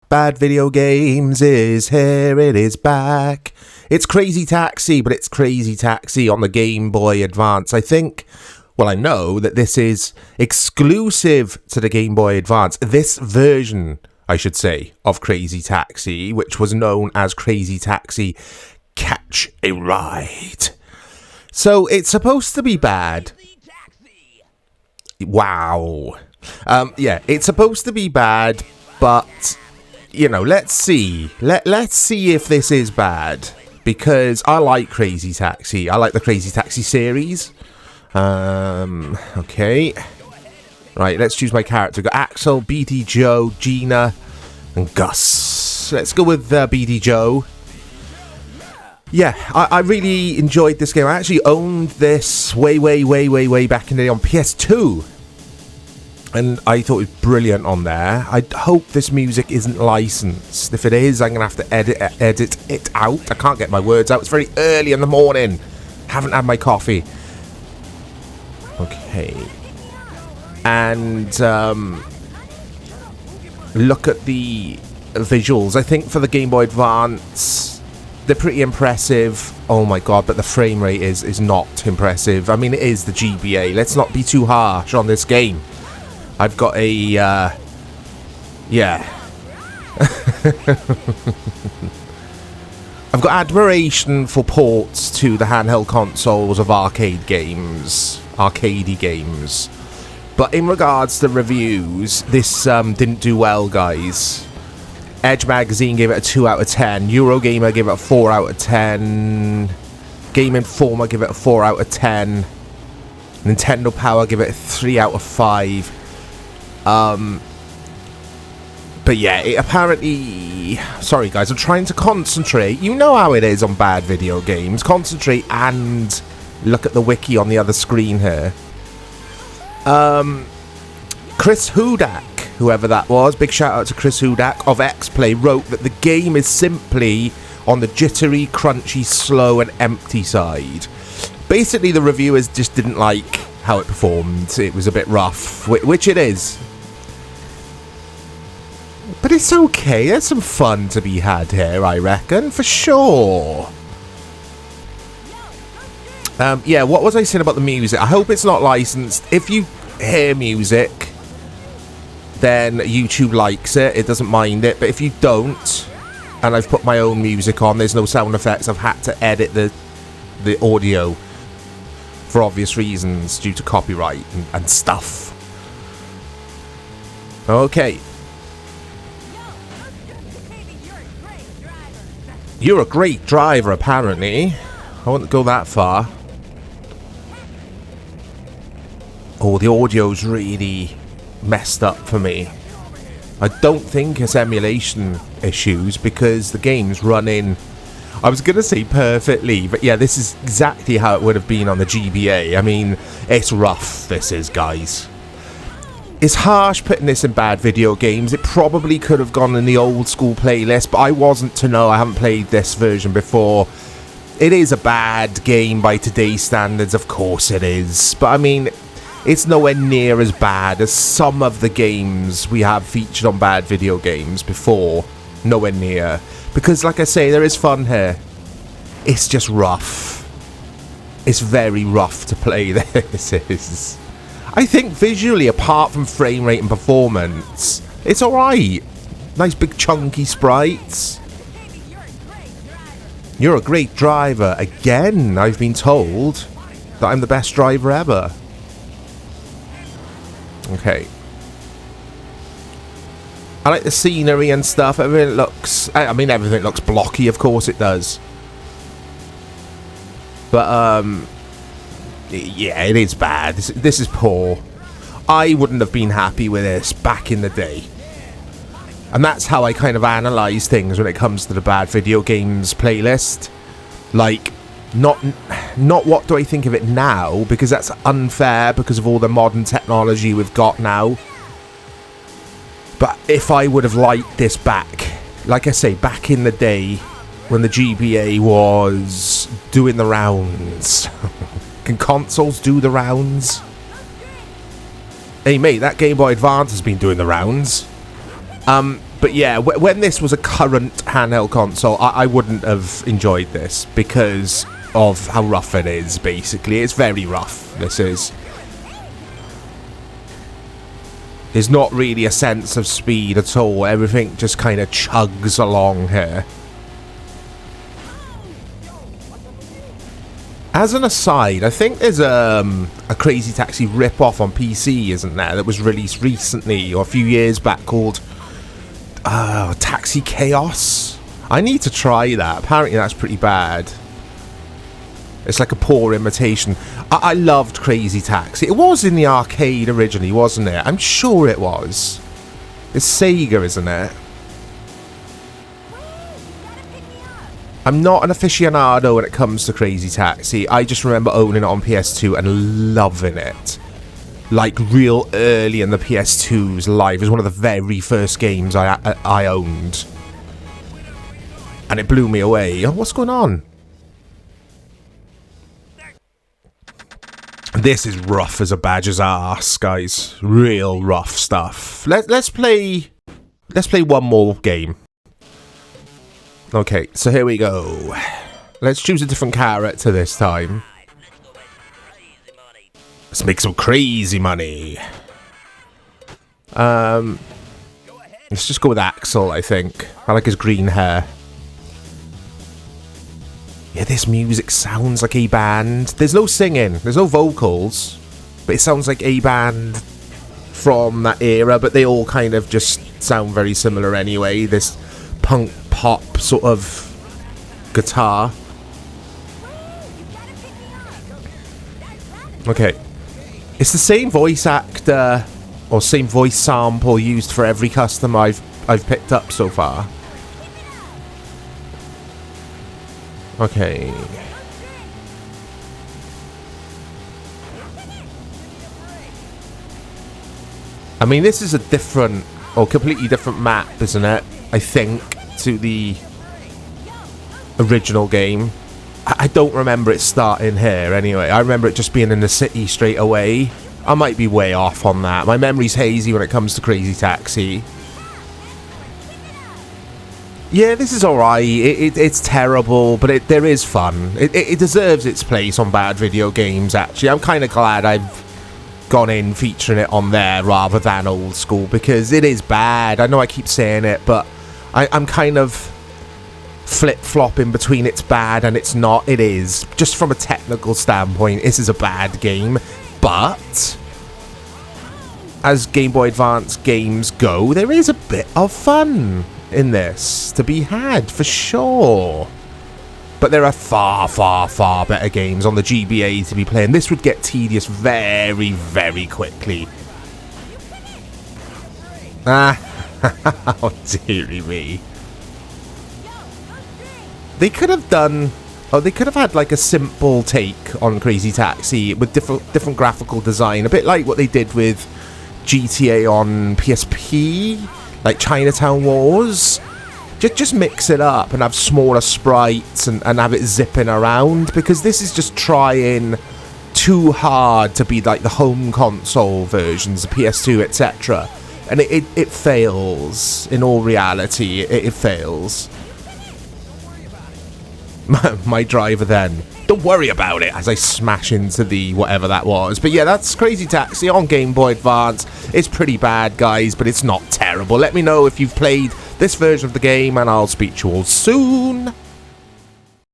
Bad Video Games is here, it is back. It's Crazy Taxi, but it's Crazy Taxi on the Game Boy Advance. I know that this is exclusive to the Game Boy Advance. This version, I should say, of Crazy Taxi, which was known as Crazy Taxi Catch a Ride. So it's supposed to be bad. Wow. It's supposed to be bad, but let's see. Let's see if this is bad, because I like Crazy Taxi. I like the Crazy Taxi series. Okay. Right, let's choose my character. Got Axel, BD Joe, Gina, and Gus. Let's go with BD Joe. Yeah, I really enjoyed this game. I actually owned this way back in the day on PS2. And I thought it was brilliant on there. I hope this music isn't licensed. If it is, I'm going to have to edit it out. I can't get my words out. It's very early in the morning. Haven't had my coffee. Okay. And look at the visuals. I think for the Game Boy Advance, they're pretty impressive. Oh my god, but the frame rate is not impressive. I mean, it is the GBA. Let's not be too harsh on this game. I've got a, I've got admiration for ports to the handheld consoles of arcadey games. But in regards to reviews, this didn't do well, guys. Edge Magazine gave it a 2 out of 10. Eurogamer gave it a 4 out of 10. Game Informer gave it a 4 out of 10. Nintendo Power gave it a 3 out of 5. But yeah, it apparently... Sorry guys, I'm trying to concentrate. You know how it is on Bad Video Games. Concentrate and look at the wiki on the other screen here. Chris Hudak, whoever that was, big shout out to Chris Hudak of X-Play, wrote that the game is simply on the jittery, crunchy, slow and empty side. Basically the reviewers just didn't like how it performed. It was a bit rough, which it is. But it's okay, there's some fun to be had here, I reckon, for sure. What was I saying about the music? I hope it's not licensed. If you hear music, then YouTube likes it, it doesn't mind it. But if you don't, and I've put my own music on, there's no sound effects, I've had to edit the audio for obvious reasons due to copyright and stuff. Okay. You're a great driver, apparently. I wouldn't go that far. Oh, the audio's really messed up for me. I don't think it's emulation issues, because the game's running... I was going to say perfectly, but yeah, this is exactly how it would have been on the GBA. I mean, it's rough, this is, guys. It's harsh putting this in Bad Video Games. It probably could have gone in the old school playlist, but I wasn't to know. I haven't played this version before. It is a bad game by today's standards, of course it is. But I mean, it's nowhere near as bad as some of the games we have featured on Bad Video Games before. Nowhere near. Because like I say, there is fun here. It's just rough. It's very rough to play, this is. I think visually, apart from frame rate and performance, it's alright. Nice big chunky sprites. You're a great driver. Again, I've been told that I'm the best driver ever. Okay. I like the scenery and stuff. Everything looks... everything looks blocky, of course it does. But, yeah, it is bad. This is poor. I wouldn't have been happy with this back in the day. And that's how I kind of analyse things when it comes to the Bad Video Games playlist. Like, not what do I think of it now, because that's unfair because of all the modern technology we've got now. But if I would have liked this back, like I say, back in the day when the GBA was doing the rounds. Can consoles do the rounds? Hey mate, that Game Boy Advance has been doing the rounds. But yeah, when this was a current handheld console, I wouldn't have enjoyed this because of how rough it is, basically. It's very rough, this is. There's not really a sense of speed at all. Everything just kind of chugs along here. As an aside, I think there's a Crazy Taxi rip-off on PC, isn't there, that was released recently, or a few years back, called Taxi Chaos? I need to try that. Apparently that's pretty bad. It's like a poor imitation. I loved Crazy Taxi. It was in the arcade originally, wasn't it? I'm sure it was. It's Sega, isn't it? I'm not an aficionado when it comes to Crazy Taxi. I just remember owning it on PS2 and loving it. Like, real early in the PS2's life. It was one of the very first games I owned. And it blew me away. Oh, what's going on? This is rough as a badger's arse, guys. Real rough stuff. Let's play one more game. Okay, so here we go. Let's choose a different character this time. Let's make some crazy money. Let's just go with Axel, I think. I like his green hair. Yeah, this music sounds like a band. There's no singing, there's no vocals, but it sounds like a band from that era, but they all kind of just sound very similar anyway. This punk pop sort of guitar. Okay. It's the same voice actor or same voice sample used for every customer I've picked up so far. Okay. I mean, this is a different or completely different map, isn't it? I think to the original game. I don't remember it starting here anyway. I remember it just being in the city straight away. I might be way off on that. My memory's hazy when it comes to Crazy Taxi. Yeah, this is alright. It's terrible, but there is fun. It deserves its place on bad video games, actually. I'm kind of glad I've gone in featuring it on there rather than old school, because it is bad. I know I keep saying it, but I'm kind of flip-flopping between it's bad and it's not. It is. Just from a technical standpoint, this is a bad game, but as Game Boy Advance games go, there is a bit of fun in this to be had, for sure. But there are far, far, far better games on the GBA to be playing. This would get tedious very, very quickly. Oh, dearie me. They could have done... Oh, they could have had like a simple take on Crazy Taxi with different graphical design. A bit like what they did with GTA on PSP. Like Chinatown Wars. Just mix it up and have smaller sprites and have it zipping around, because this is just trying too hard to be like the home console versions, the PS2, etc. And it fails. In all reality, it fails. My driver then. Don't worry about it, as I smash into the whatever that was. But yeah, that's Crazy Taxi on Game Boy Advance. It's pretty bad, guys, but it's not terrible. Let me know if you've played this version of the game, and I'll speak to you all soon.